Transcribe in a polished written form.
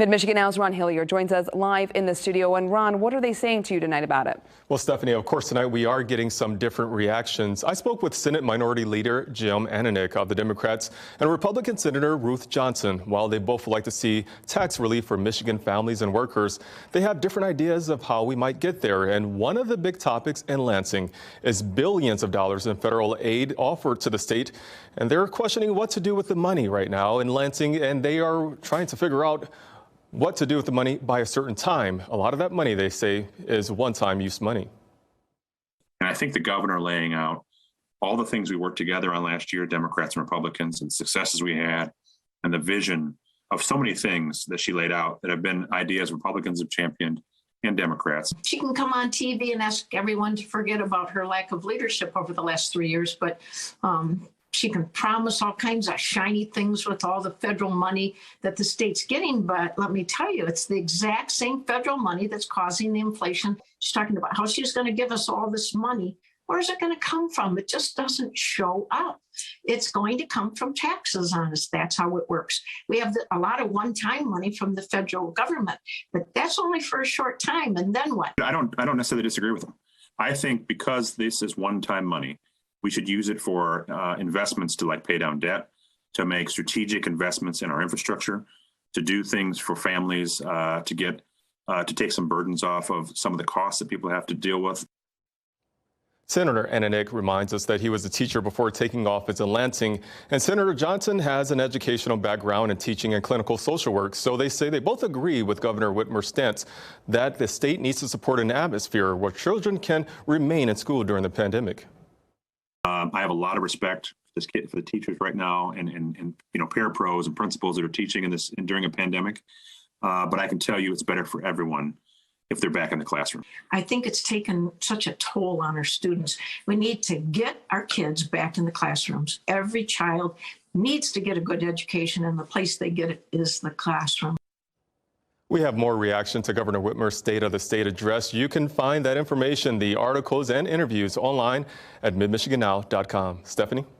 Mid-Michigan Now's Ron Hillier joins us live in the studio. And Ron, what are they saying to you tonight about it? Well, Stephanie, of course, tonight we are getting some different reactions. I spoke with Senate Minority Leader Jim Ananich of the Democrats and Republican Senator Ruth Johnson. While they both would like to see tax relief for Michigan families and workers, they have different ideas of how we might get there. And one of the big topics in Lansing is billions of dollars in federal aid offered to the state. And they're questioning what to do with the money right now in Lansing, and they are trying to figure out what to do with the money by a certain time. A lot of that money, they say, is one-time use money. And I think the governor laying out all the things we worked together on last year, Democrats and Republicans, and successes we had, and the vision of so many things that she laid out that have been ideas Republicans have championed and Democrats. She can come on TV and ask everyone to forget about her lack of leadership over the last 3 years, but she can promise all kinds of shiny things with all the federal money that the state's getting. But let me tell you, it's the exact same federal money that's causing the inflation. She's talking about how she's going to give us all this money. Where is it going to come from? It just doesn't show up. It's going to come from taxes on us. That's how it works. We have a lot of one-time money from the federal government, but that's only for a short time. And then what? I don't necessarily disagree with them. I think because this is one-time money, we should use it for investments to pay down debt, to make strategic investments in our infrastructure, to do things for families, to take some burdens off of some of the costs that people have to deal with. Senator Ananich reminds us that he was a teacher before taking office in Lansing, and Senator Johnson has an educational background in teaching and clinical social work. So they say they both agree with Governor Whitmer's stance that the state needs to support an atmosphere where children can remain in school during the pandemic. I have a lot of respect for the teachers right now, and parapros and principals that are teaching during a pandemic. But I can tell you, it's better for everyone if they're back in the classroom. I think it's taken such a toll on our students. We need to get our kids back in the classrooms. Every child needs to get a good education, and the place they get it is the classroom. We have more reaction to Governor Whitmer's State of the State address. You can find that information, the articles and interviews online at midmichigannow.com. Stephanie?